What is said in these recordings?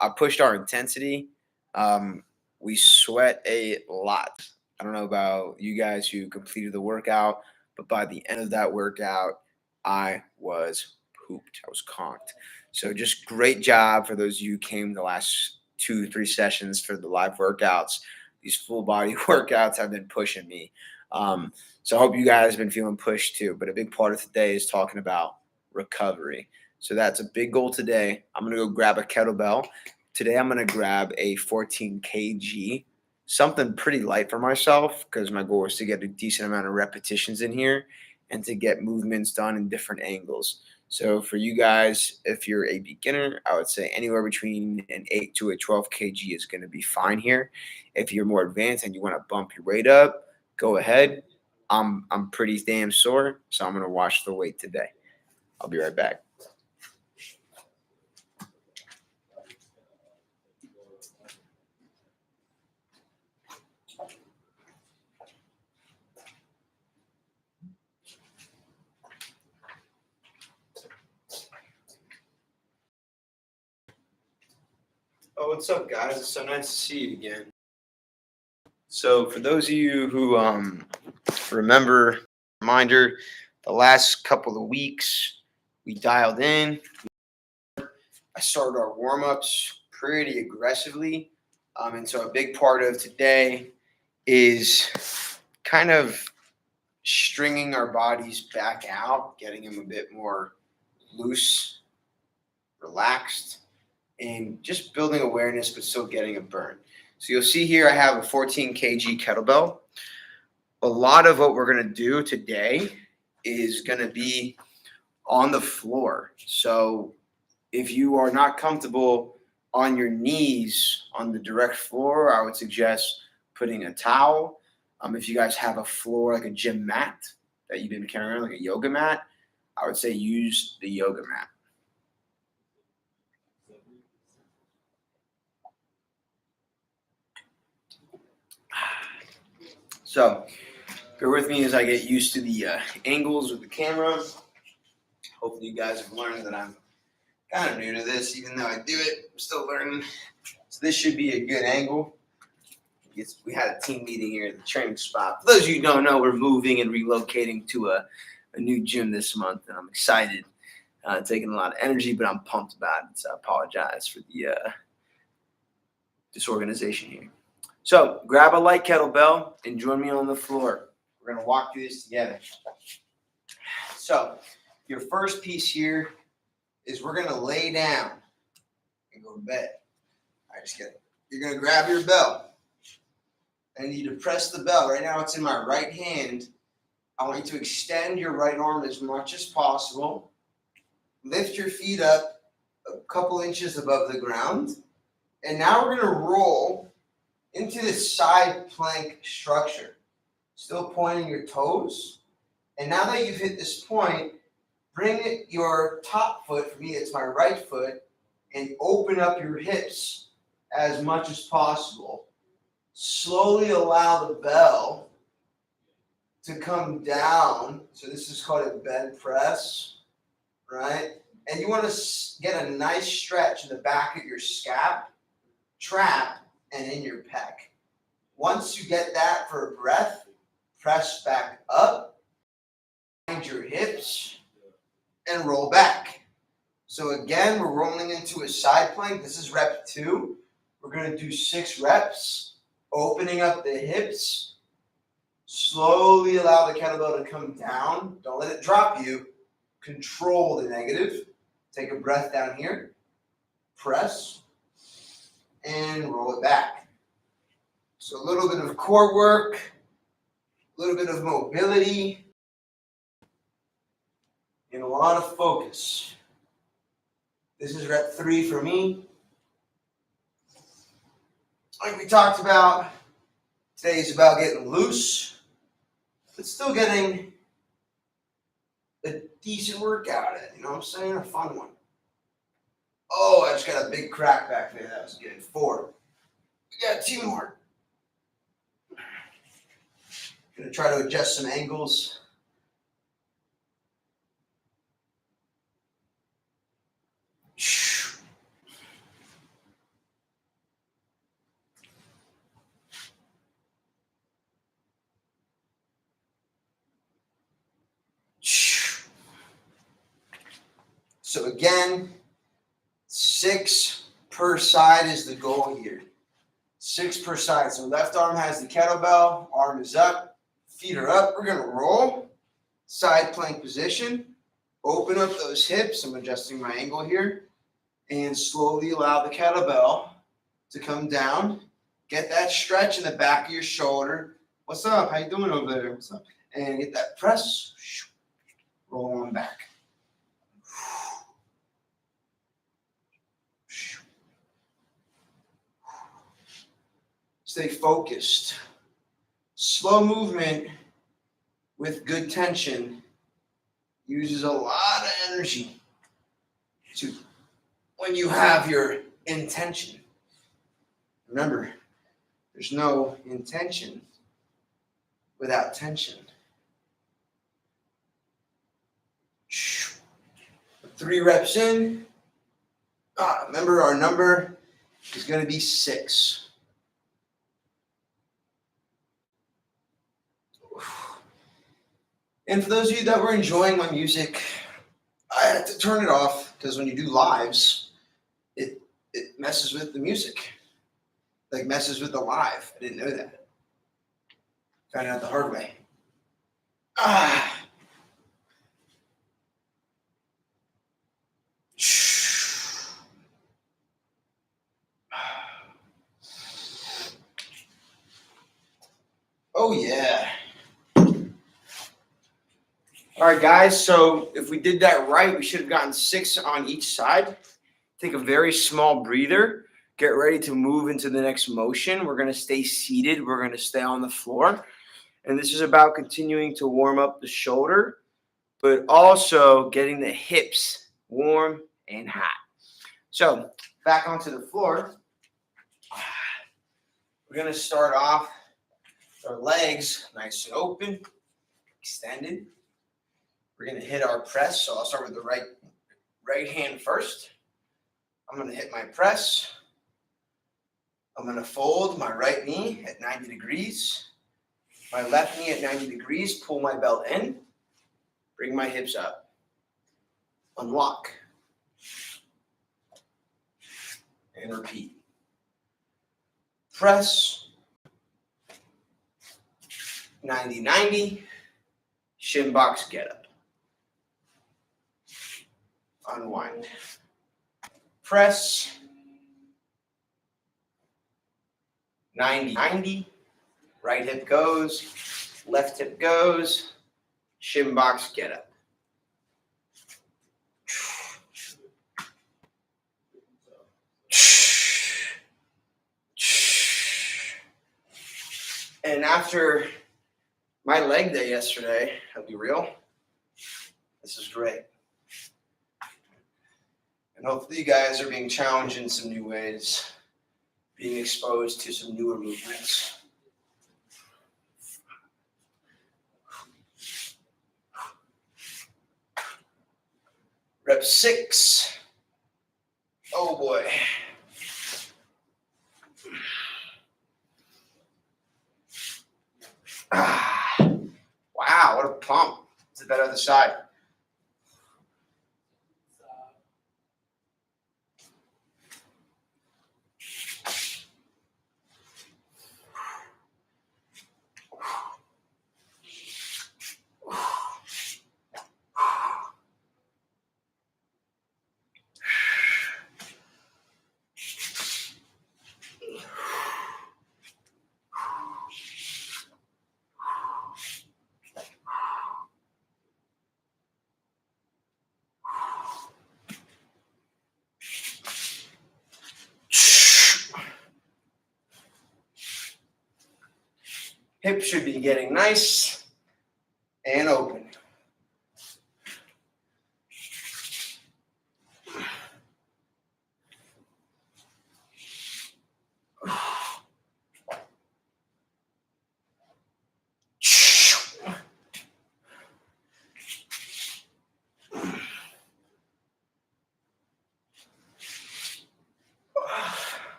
I pushed our intensity. We sweat a lot. I don't know about you guys who completed the workout, but by the end of that workout, I was pooped. I was conked. So just great job for those of you who came the last 2, 3 sessions for the live workouts. These full body workouts have been pushing me. So I hope you guys have been feeling pushed too. But a big part of today is talking about recovery. So that's a big goal today. I'm going to go grab a kettlebell. Today I'm going to grab a 14 kg, something pretty light for myself because my goal is to get a decent amount of repetitions in here and to get movements done in different angles. So for you guys, if you're a beginner, I would say anywhere between an 8 to a 12 kg is going to be fine here. If you're more advanced and you want to bump your weight up, go ahead. I'm pretty damn sore, so I'm going to watch the weight today. I'll be right back. Oh, what's up, guys? It's so nice to see you again. So for those of you who reminder, the last couple of weeks we dialed in. I started our warm-ups pretty aggressively. And so a big part of today is kind of stringing our bodies back out, getting them a bit more loose, relaxed, and just building awareness, but still getting a burn. So you'll see here I have a 14 kg kettlebell. A lot of what we're going to do today is going to be on the floor. So if you are not comfortable on your knees on the direct floor, I would suggest putting a towel. If you guys have a floor like a gym mat that you didn't carry around, like a yoga mat, I would say use the yoga mat. So bear with me as I get used to the angles with the camera. Hopefully you guys have learned that I'm kind of new to this. Even though I do it, I'm still learning. So this should be a good angle. We had a team meeting here at the training spot. For those of you who don't know, we're moving and relocating to a new gym this month, and I'm excited. Taking a lot of energy, but I'm pumped about it. So I apologize for the disorganization here. So grab a light kettlebell and join me on the floor. We're going to walk through this together. So your first piece here is we're going to lay down and go to bed. All right, just kidding. You're going to grab your bell. I need you to press the bell. Right now it's in my right hand. I want you to extend your right arm as much as possible. Lift your feet up a couple inches above the ground. And now we're going to roll into this side plank structure. Still pointing your toes. And now that you've hit this point, bring your top foot, for me it's my right foot, and open up your hips as much as possible. Slowly allow the bell to come down. So this is called a bed press, right? And you want to get a nice stretch in the back of your scap, trap, and in your pec. Once you get that for a breath, press back up, find your hips, and roll back. So again, we're rolling into a side plank. This is rep 2. We're going to do 6 reps, opening up the hips. Slowly allow the kettlebell to come down. Don't let it drop you. Control the negative. Take a breath down here. Press. And roll it back. So a little bit of core work. A little bit of mobility. And a lot of focus. This is rep 3 for me. Like we talked about, today is about getting loose, but still getting a decent workout in, you know what I'm saying? A fun one. Oh, I just got a big crack back there. That was good. 4. We got 2 more. Gonna try to adjust some angles. So again, 6 per side is the goal here. 6 per side. So left arm has the kettlebell, arm is up, feet are up. We're going to roll, side plank position, open up those hips. I'm adjusting my angle here, and slowly allow the kettlebell to come down. Get that stretch in the back of your shoulder. What's up? How you doing over there? What's up? And get that press. Roll on back. Stay focused. Slow movement with good tension uses a lot of energy to when you have your intention. Remember, there's no intention without tension. 3 reps in. Remember, our number is going to be 6. And for those of you that were enjoying my music, I had to turn it off because when you do lives, it messes with the music. Like messes with the live. I didn't know that. Found out the hard way. Oh yeah. All right, guys, so if we did that right, we should have gotten 6 on each side. Take a very small breather. Get ready to move into the next motion. We're going to stay seated. We're going to stay on the floor. And this is about continuing to warm up the shoulder, but also getting the hips warm and hot. So back onto the floor. We're going to start off with our legs nice and open, extended. We're going to hit our press. So I'll start with the right hand first. I'm going to hit my press. I'm going to fold my right knee at 90 degrees. My left knee at 90 degrees. Pull my belt in. Bring my hips up. Unlock. And repeat. Press. 90-90. Shin box get up. Unwind. Press. 90-90. Right hip goes. Left hip goes. Shin box get up. And after my leg day yesterday, I'll be real, this is great. And hopefully you guys are being challenged in some new ways, being exposed to some newer movements. Rep 6. Oh boy. Wow, what a pump. To that other side. Hips should be getting nice and open.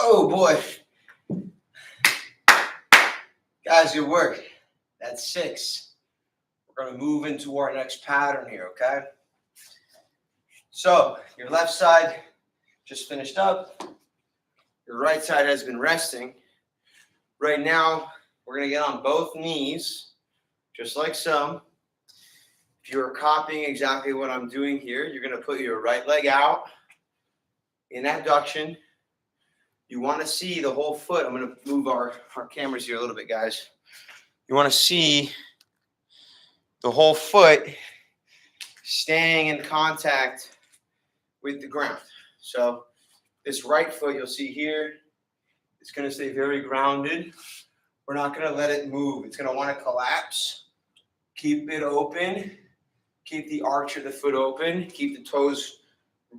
Oh boy, Guys, good work. That's 6. We're going to move into our next pattern here, okay? So your left side just finished up. Your right side has been resting. Right now, we're going to get on both knees, just like so. If you're copying exactly what I'm doing here, you're going to put your right leg out in abduction. You want to see the whole foot. I'm going to move our cameras here a little bit, guys. You want to see the whole foot staying in contact with the ground. So this right foot you'll see here, it's going to stay very grounded. We're not going to let it move. It's going to want to collapse. Keep it open. Keep the arch of the foot open. Keep the toes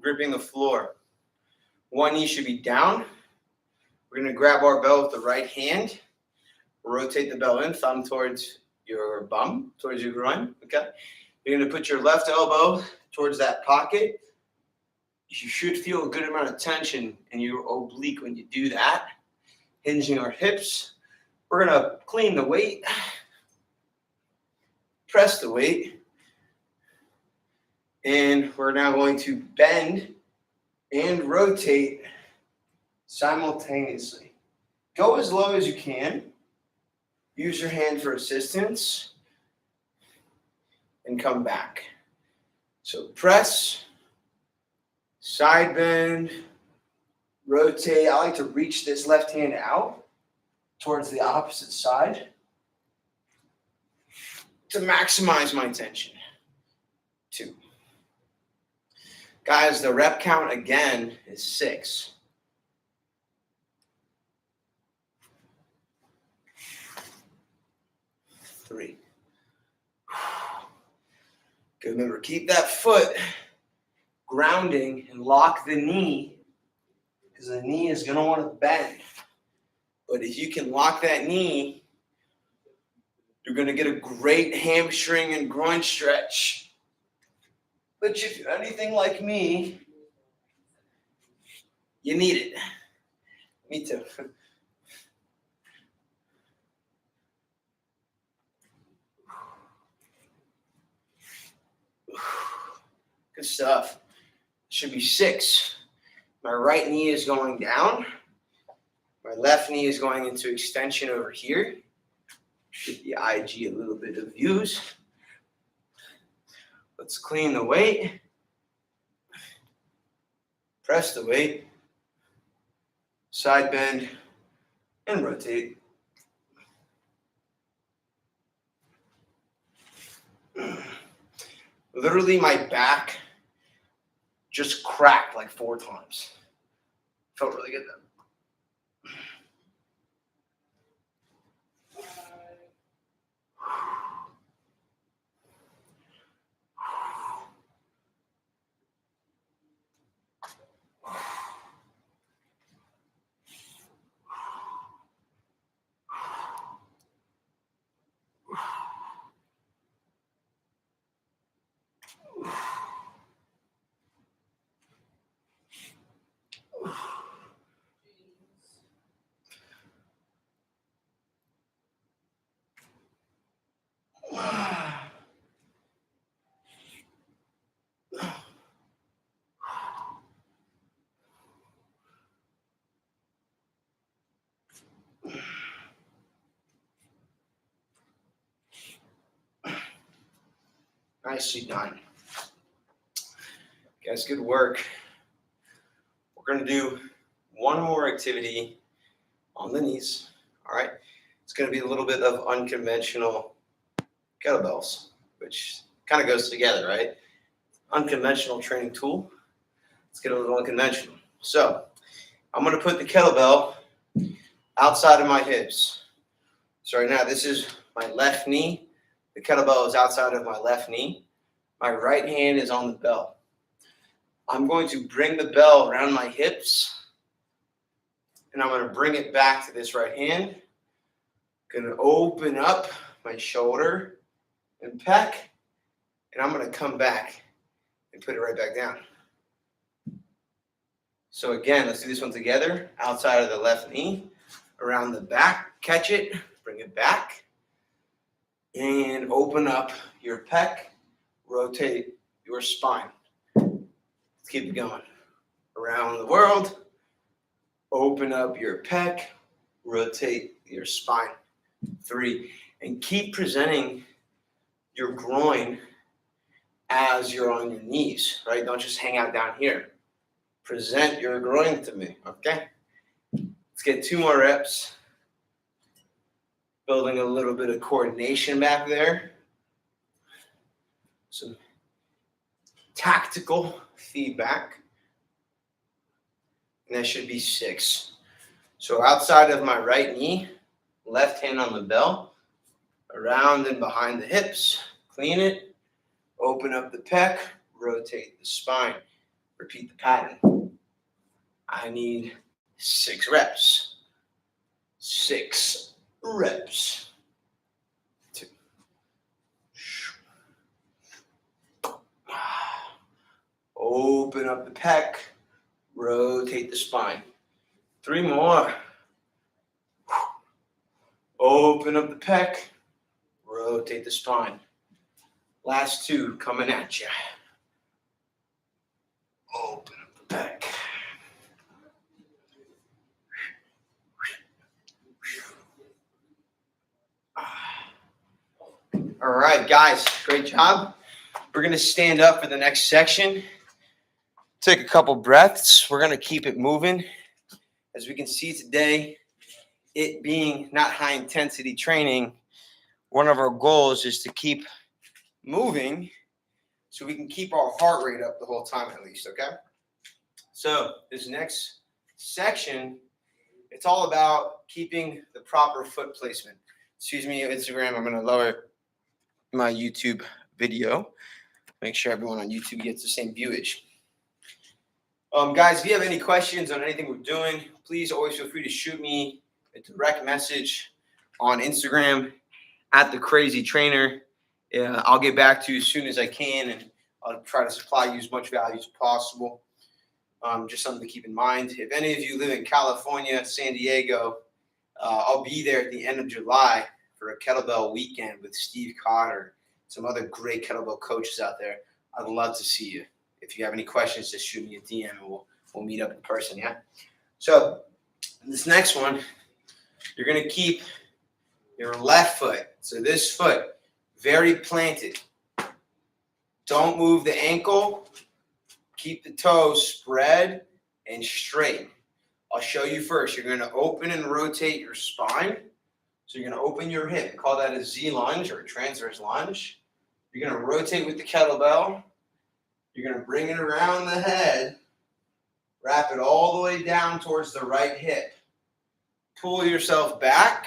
gripping the floor. One knee should be down. We're going to grab our bell with the right hand. Rotate the bell in, thumb towards your bum, towards your groin. Okay. You're going to put your left elbow towards that pocket. You should feel a good amount of tension in your oblique when you do that. Hinging our hips. We're going to clean the weight. Press the weight. And we're now going to bend and rotate simultaneously. Go as low as you can. Use your hand for assistance. And come back. So press, side bend, rotate. I like to reach this left hand out towards the opposite side to maximize my tension. 2. Guys, the rep count again is 6. 3. Good. Remember, keep that foot grounding and lock the knee, because the knee is going to want to bend. But if you can lock that knee, you're going to get a great hamstring and groin stretch. But if you're anything like me, you need it. Me too. Good stuff. Should be 6. My right knee is going down. My left knee is going into extension over here. Give the IG a little bit of views. Let's clean the weight. Press the weight. Side bend and rotate. Literally, my back just cracked like 4 times. Felt really good though. Nicely done. Guys, good work. We're going to do one more activity on the knees. All right. It's going to be a little bit of unconventional kettlebells, which kind of goes together, right? Unconventional training tool. Let's get a little unconventional. So I'm going to put the kettlebell outside of my hips. So right now, this is my left knee. The kettlebell is outside of my left knee. My right hand is on the bell. I'm going to bring the bell around my hips, and I'm going to bring it back to this right hand. Going to open up my shoulder and pec, and I'm going to come back and put it right back down. So again, let's do this one together. Outside of the left knee, around the back, catch it, Bring it back. And open up your pec. Rotate your spine. Let's keep it going. Around the world. Open up your pec. Rotate your spine. 3. And keep presenting your groin as you're on your knees, right? Don't just hang out down here. Present your groin to me, okay? Let's get 2 more reps. Building a little bit of coordination back there. Some tactical feedback. And that should be 6. So outside of my right knee, left hand on the bell, around and behind the hips, clean it, open up the pec, rotate the spine. Repeat the pattern. I need 6 reps. 6 reps. 2. Open up the pec, rotate the spine. 3 more. Open up the pec, rotate the spine. Last 2 coming at you. Open up the pec. All right, guys, great job. We're going to stand up for the next section. Take a couple breaths. We're going to keep it moving. As we can see today, it being not high intensity training, one of our goals is to keep moving so we can keep our heart rate up the whole time at least, okay? So this next section, it's all about keeping the proper foot placement. Excuse me, Instagram, I'm going to lower my YouTube video. Make sure everyone on YouTube gets the same viewage. Guys, if you have any questions on anything we're doing, please always feel free to shoot me a direct message on Instagram at The Crazy Trainer. I'll get back to you as soon as I can, and I'll try to supply you as much value as possible. Just something to keep in mind. If any of you live in California, San Diego, I'll be there at the end of July for a kettlebell weekend with Steve Cotter, some other great kettlebell coaches out there. I'd love to see you. If you have any questions, just shoot me a DM and we'll meet up in person, yeah? So this next one, you're going to keep your left foot, so this foot, very planted. Don't move the ankle. Keep the toes spread and straight. I'll show you first. You're going to open and rotate your spine. So you're going to open your hip. Call that a Z lunge or a transverse lunge. You're going to rotate with the kettlebell. You're going to bring it around the head. Wrap it all the way down towards the right hip. Pull yourself back.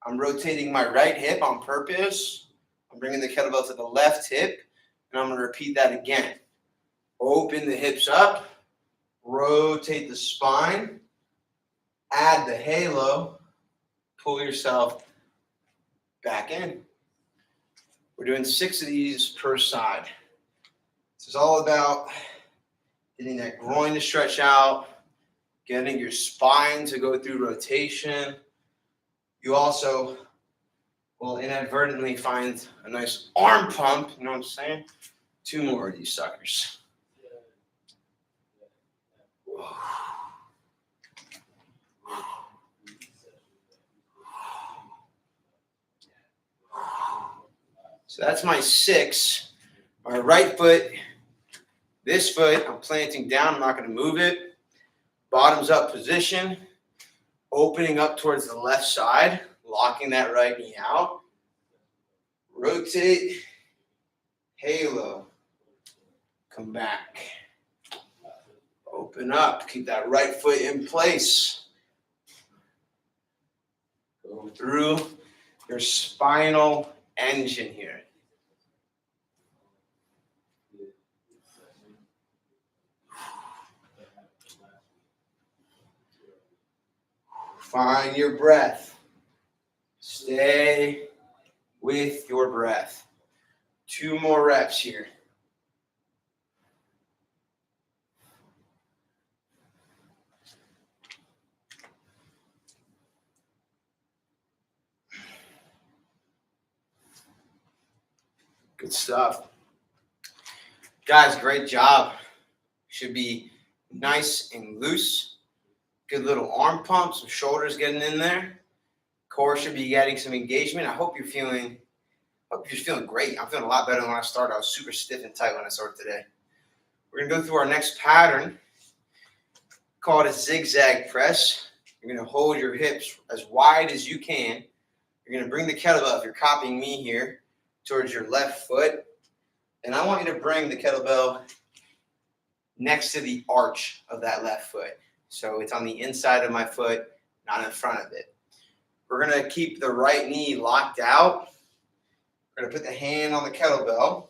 I'm rotating my right hip on purpose. I'm bringing the kettlebell to the left hip. And I'm going to repeat that again. Open the hips up. Rotate the spine. Add the halo. Pull yourself back in. We're doing 6 of these per side. This is all about getting that groin to stretch out, getting your spine to go through rotation. You also will inadvertently find a nice arm pump, you know what I'm saying? 2 more of these suckers. So that's my 6. My right foot, this foot, I'm planting down. I'm not going to move it. Bottoms up position. Opening up towards the left side. Locking that right knee out. Rotate. Halo. Come back. Open up. Keep that right foot in place. Go through your spinal engine here. Find your breath. Stay with your breath. 2 more reps here. Good stuff. Guys, great job. Should be nice and loose. Good little arm pump, some shoulders getting in there. Core should be getting some engagement. I hope you're feeling great. I'm feeling a lot better than when I started. I was super stiff and tight when I started today. We're going to go through our next pattern. Call it a zigzag press. You're going to hold your hips as wide as you can. You're going to bring the kettlebell, if you're copying me here, towards your left foot. And I want you to bring the kettlebell next to the arch of that left foot. So it's on the inside of my foot, not in front of it. We're going to keep the right knee locked out. We're going to put the hand on the kettlebell,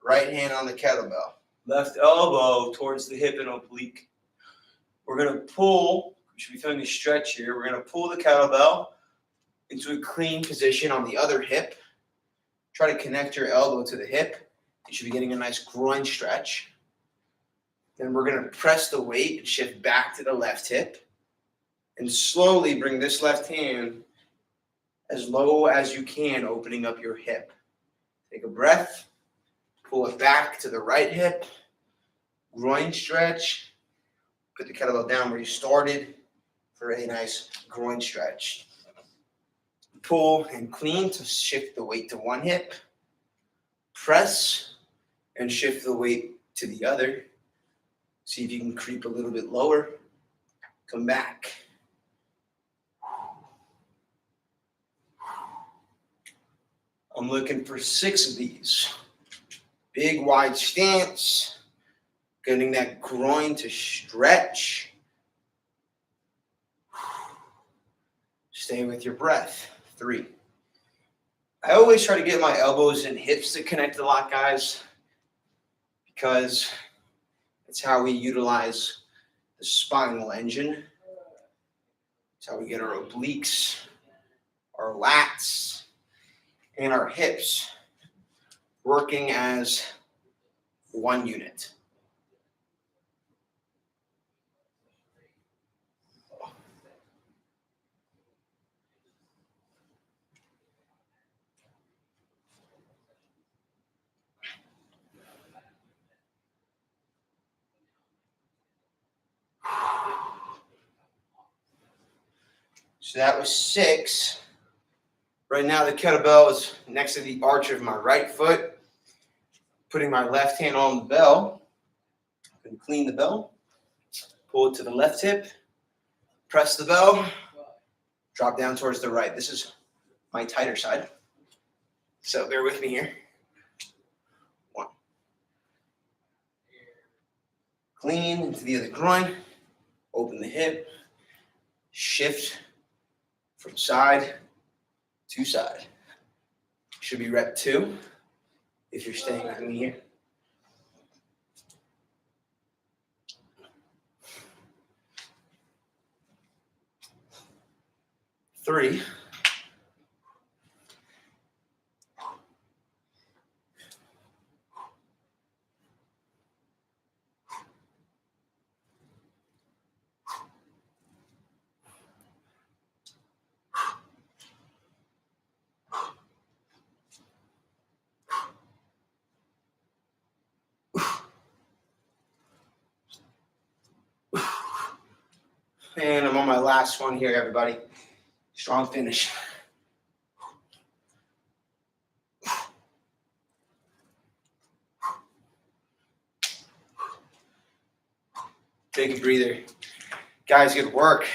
right hand on the kettlebell. Left elbow towards the hip and oblique. We're going to pull, we should be feeling a stretch here. We're going to pull the kettlebell into a clean position on the other hip. Try to connect your elbow to the hip. You should be getting a nice groin stretch. Then we're going to press the weight and shift back to the left hip. And slowly bring this left hand as low as you can, opening up your hip. Take a breath. Pull it back to the right hip. Groin stretch. Put the kettlebell down where you started for a nice groin stretch. Pull and clean to shift the weight to one hip. Press and shift the weight to the other. See if you can creep a little bit lower. Come back. I'm looking for 6 of these. Big wide stance. Getting that groin to stretch. Stay with your breath. 3. I always try to get my elbows and hips to connect a lot, guys, because it's how we utilize the spinal engine. It's how we get our obliques, our lats, and our hips working as one unit. So that was 6. Right now the kettlebell is next to the arch of my right foot. Putting my left hand on the bell. I'm going to clean the bell. Pull it to the left hip. Press the bell. Drop down towards the right. This is my tighter side. So bear with me here. 1. Clean into the other groin. Open the hip. Shift from side to side. Should be rep 2 if you're staying with me here. 3. And I'm on my last one here, everybody. Strong finish. Take a breather. Guys, good work.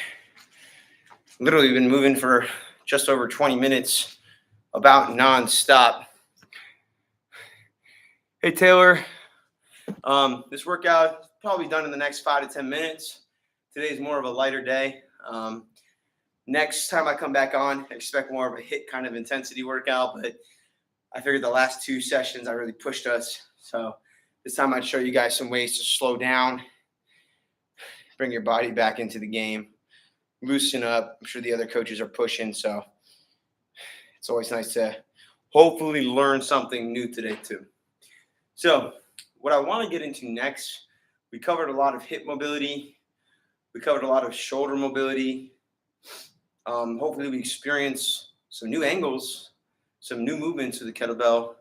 Literally been moving for just over 20 minutes, about nonstop. Hey, Taylor. This workout is probably done in the next 5 to 10 minutes. Today's more of a lighter day. Next time I come back on, I expect more of a HIIT kind of intensity workout, but I figured the last 2 sessions I really pushed us. So this time I'd show you guys some ways to slow down, bring your body back into the game, loosen up. I'm sure the other coaches are pushing, so it's always nice to hopefully learn something new today too. So what I want to get into next, we covered a lot of hip mobility. We covered a lot of shoulder mobility. Hopefully we experience some new angles, some new movements with the kettlebell.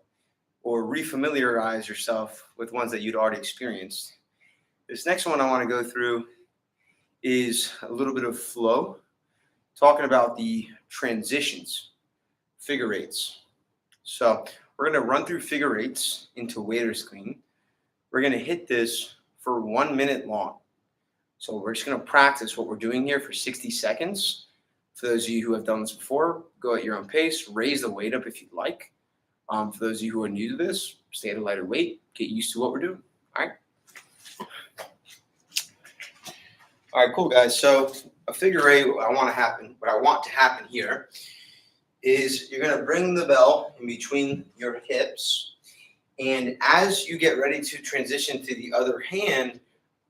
or refamiliarize yourself with ones that you'd already experienced. This next one I want to go through is a little bit of flow, talking about the transitions, figure eights. So we're going to run through figure eights into waiter's clean. We're going to hit this for 1 minute long. So we're just going to practice what we're doing here for 60 seconds. For those of you who have done this before, go at your own pace, raise the weight up if you'd like. For those of you who are new to this, stay at a lighter weight, get used to what we're doing. All right. All right, cool, guys. So a figure eight, what I want to happen here is you're going to bring the bell in between your hips. And as you get ready to transition to the other hand,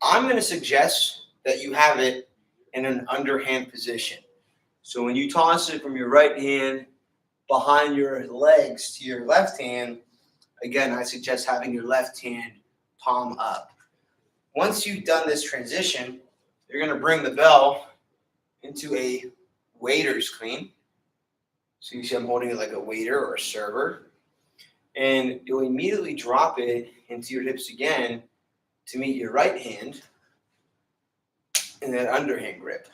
I'm going to suggest that you have it in an underhand position. So when you toss it from your right hand behind your legs to your left hand, again, I suggest having your left hand palm up. Once you've done this transition, you're going to bring the bell into a waiter's clean. So you see I'm holding it like a waiter or a server. And you'll immediately drop it into your hips again to meet your right hand in that underhand grip.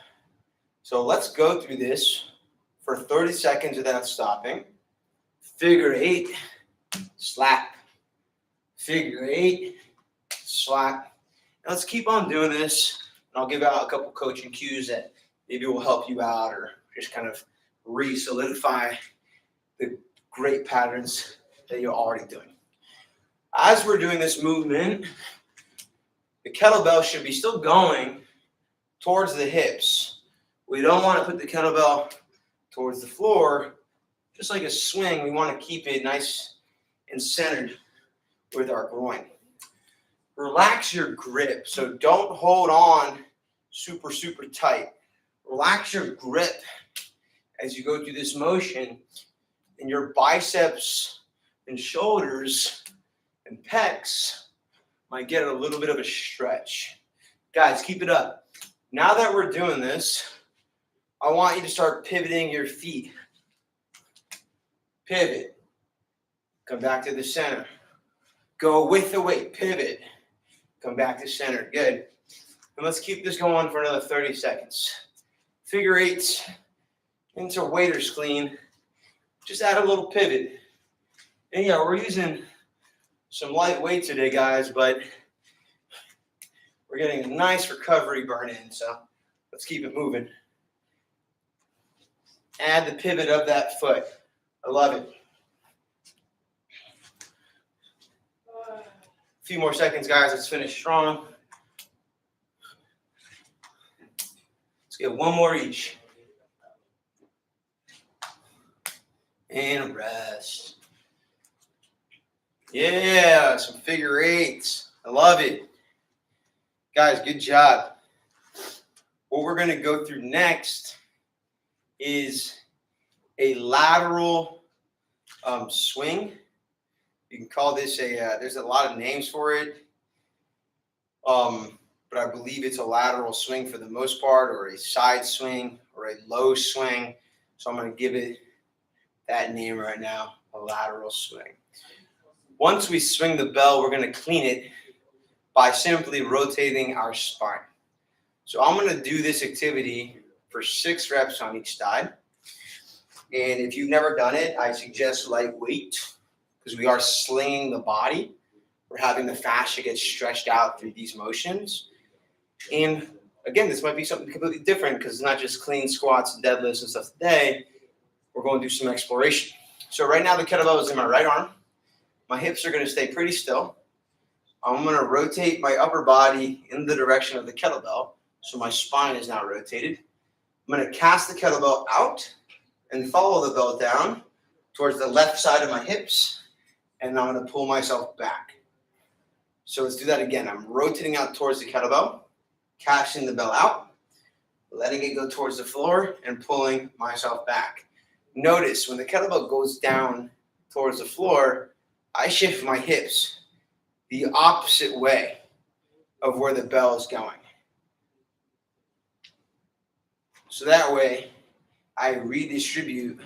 So let's go through this for 30 seconds without stopping. Figure eight, slap. Figure eight, slap. Now let's keep on doing this. And I'll give out a couple coaching cues that maybe will help you out or just kind of re-solidify the great patterns that you're already doing. As we're doing this movement, the kettlebell should be still going towards the hips. We don't want to put the kettlebell towards the floor. Just like a swing, we want to keep it nice and centered with our groin. Relax your grip. So don't hold on super, super tight. Relax your grip as you go through this motion, and your biceps and shoulders and pecs might get a little bit of a stretch. Guys, keep it up. Now that we're doing this, I want you to start pivoting your feet. Pivot. Come back to the center. Go with the weight. Pivot. Come back to center. Good. And let's keep this going for another 30 seconds. Figure eights into waiter's clean. Just add a little pivot. And yeah, we're using some light weight today, guys, but we're getting a nice recovery burn in, so let's keep it moving. Add the pivot of that foot. I love it. A few more seconds, guys. Let's finish strong. Let's get one more each. And rest. Yeah, some figure eights. I love it. Guys, good job. What we're going to go through next is a lateral swing. You can call this there's a lot of names for it, but I believe it's a lateral swing for the most part, or a side swing, or a low swing. So I'm going to give it that name right now, a lateral swing. Once we swing the bell, we're going to clean it by simply rotating our spine. So I'm going to do this activity for 6 reps on each side. And if you've never done it, I suggest lightweight because we are slinging the body. We're having the fascia get stretched out through these motions. And again, this might be something completely different because it's not just clean squats and deadlifts and stuff today. We're going to do some exploration. So right now the kettlebell is in my right arm. My hips are going to stay pretty still. I'm going to rotate my upper body in the direction of the kettlebell. So my spine is now rotated. I'm going to cast the kettlebell out and follow the bell down towards the left side of my hips. And I'm going to pull myself back. So let's do that again. I'm rotating out towards the kettlebell, casting the bell out, letting it go towards the floor, and pulling myself back. Notice when the kettlebell goes down towards the floor, I shift my hips the opposite way of where the bell is going. So that way, I redistribute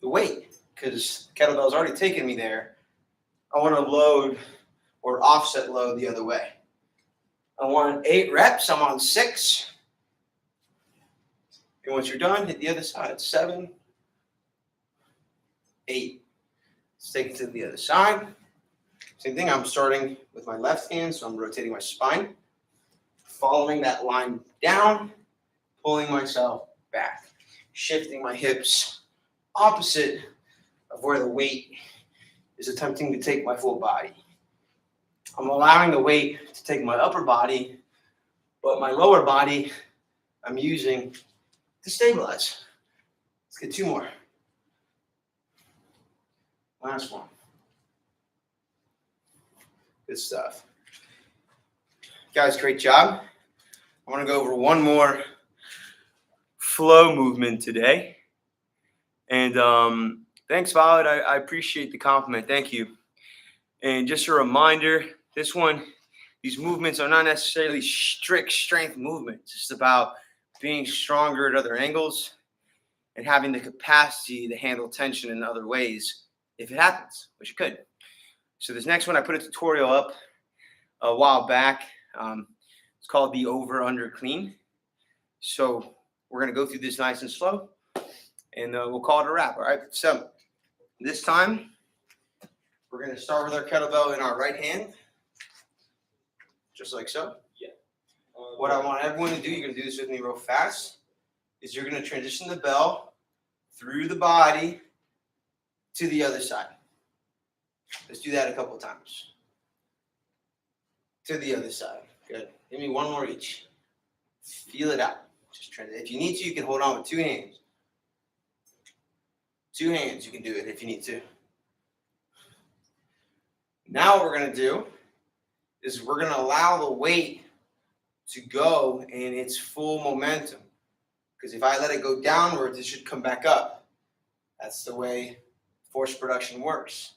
the weight because the kettlebell has already taken me there. I want to load or offset load the other way. I want 8 reps. I'm on 6. And once you're done, hit the other side. 7, 8. Let's take it to the other side. Same thing. I'm starting with my left hand, so I'm rotating my spine, following that line down, pulling myself back, shifting my hips opposite of where the weight is attempting to take my full body. I'm allowing the weight to take my upper body, but my lower body I'm using to stabilize. Let's get 2 more. Last one. Good stuff. Guys, great job. I want to go over one more flow movement today. And thanks, Violet. I appreciate the compliment. Thank you. And just a reminder, these movements are not necessarily strict strength movements. It's about being stronger at other angles and having the capacity to handle tension in other ways if it happens, which it could. So this next one, I put a tutorial up a while back. It's called the over-under clean. So we're going to go through this nice and slow, and we'll call it a wrap, all right? So this time, we're going to start with our kettlebell in our right hand, just like so. Yeah. What I want everyone to do, you're going to do this with me real fast, is you're going to transition the bell through the body to the other side. Let's do that a couple of times. To the other side. Good. Give me one more each. Feel it out. Just try to, if you need to, you can hold on with 2 hands. 2 hands, you can do it if you need to. Now what we're going to do is we're going to allow the weight to go in its full momentum. Because if I let it go downwards, it should come back up. That's the way force production works.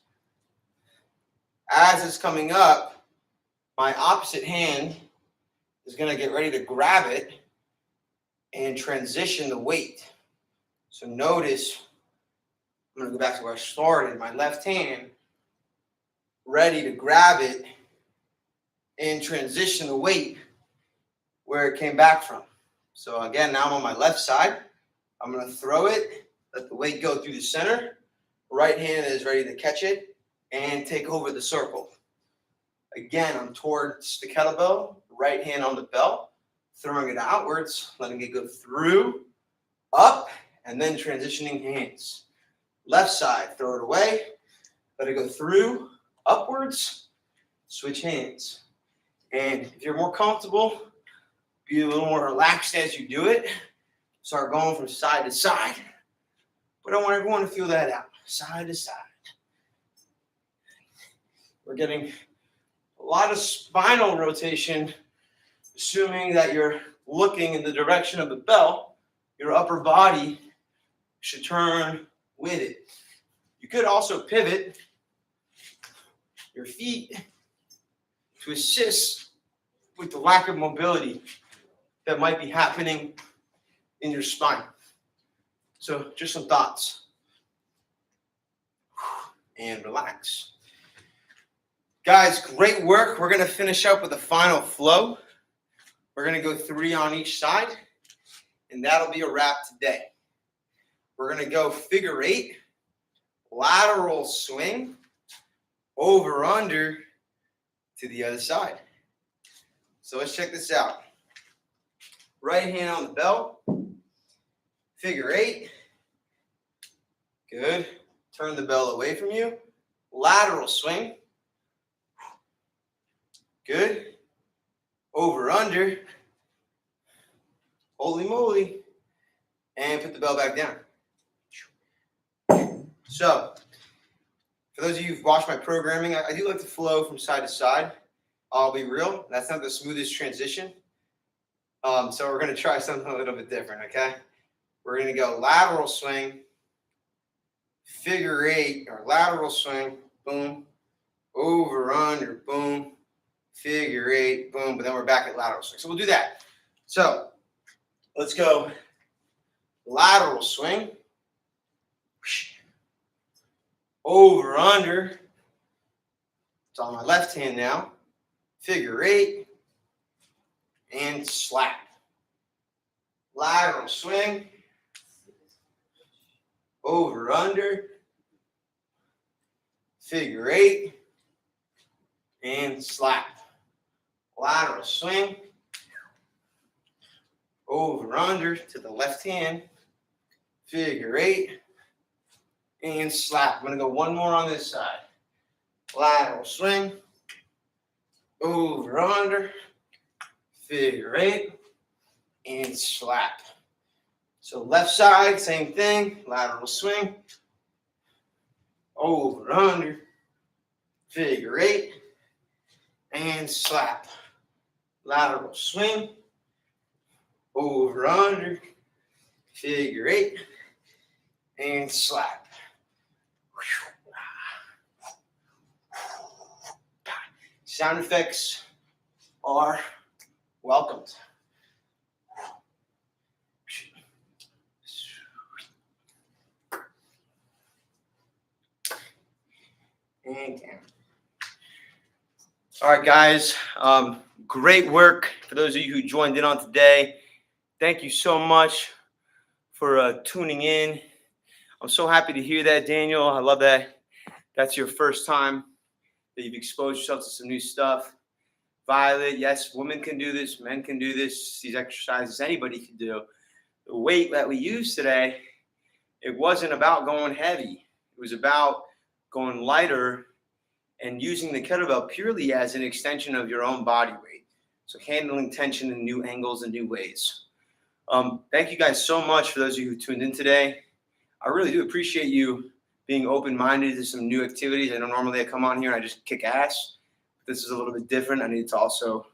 As it's coming up, my opposite hand is going to get ready to grab it and transition the weight. So notice, I'm going to go back to where I started. My left hand, ready to grab it and transition the weight where it came back from. So again, now I'm on my left side. I'm going to throw it, let the weight go through the center. Right hand is ready to catch it and take over the circle. Again, I'm towards the kettlebell, right hand on the belt, throwing it outwards, letting it go through, up, and then transitioning hands. Left side, throw it away, let it go through, upwards, switch hands. And if you're more comfortable, be a little more relaxed as you do it. Start going from side to side. But I want everyone to feel that out, side to side. We're getting a lot of spinal rotation, assuming that you're looking in the direction of the bell. Your upper body should turn with it. You could also pivot your feet to assist with the lack of mobility that might be happening in your spine. So just some thoughts. And relax. Guys, great work. We're going to finish up with a final flow. We're going to go 3 on each side, and that'll be a wrap today. We're going to go figure 8, lateral swing, over, under, to the other side. So let's check this out. Right hand on the belt, figure 8. Good. Turn the bell away from you. Lateral swing. Good. Over, under. Holy moly. And put the bell back down. So, for those of you who've watched my programming, I do like to flow from side to side. I'll be real. That's not the smoothest transition. So we're going to try something a little bit different, okay? We're going to go lateral swing, figure 8, or lateral swing, boom, over, under, boom, figure 8, boom, but then we're back at lateral swing. So we'll do that. So let's go lateral swing, over, under, It's on my left hand now. Figure 8 and slap. Lateral swing. Over, under. Figure 8 and slap. Lateral swing. Over, under to the left hand. Figure 8 and slap. I'm going to go one more on this side. Lateral swing. Over, under. Figure 8 and slap. So left side, same thing. Lateral swing. Over, under. Figure 8 and slap. Lateral swing. Over, under. Figure 8 and slap. Sound effects are welcomed. And down. All right, guys. Great work for those of you who joined in on today. Thank you so much for tuning in. I'm so happy to hear that, Daniel. I love that. That's your first time that you've exposed yourself to some new stuff. Violet, yes, women can do this. Men can do this. These exercises anybody can do. The weight that we used today, it wasn't about going heavy. It was about going lighter and using the kettlebell purely as an extension of your own body weight. So handling tension in new angles and new ways. Thank you guys so much for those of you who tuned in today. I really do appreciate you being open-minded to some new activities. I know normally I come on here and I just kick ass. This is a little bit different. I need to also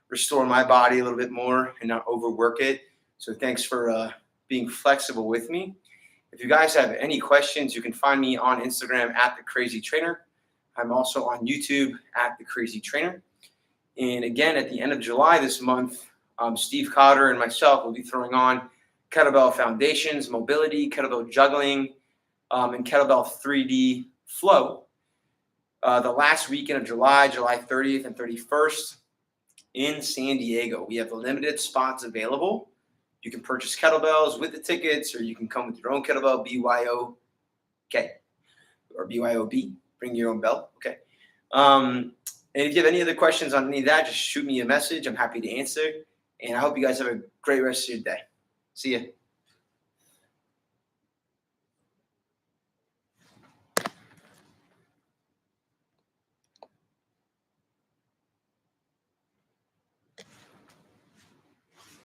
restore my body a little bit more and not overwork it. So thanks for being flexible with me. If you guys have any questions, you can find me on Instagram at The Crazy Trainer. I'm also on YouTube at The Crazy Trainer. And again, at the end of July this month, Steve Cotter and myself will be throwing on kettlebell foundations, mobility, kettlebell juggling, and kettlebell 3D flow. The last weekend of July 30th and 31st in San Diego. We have limited spots available. You can purchase kettlebells with the tickets, or you can come with your own kettlebell, BYOK, or BYOB, bring your own bell, okay. And if you have any other questions on any of that, just shoot me a message. I'm happy to answer. And I hope you guys have a great rest of your day. See ya.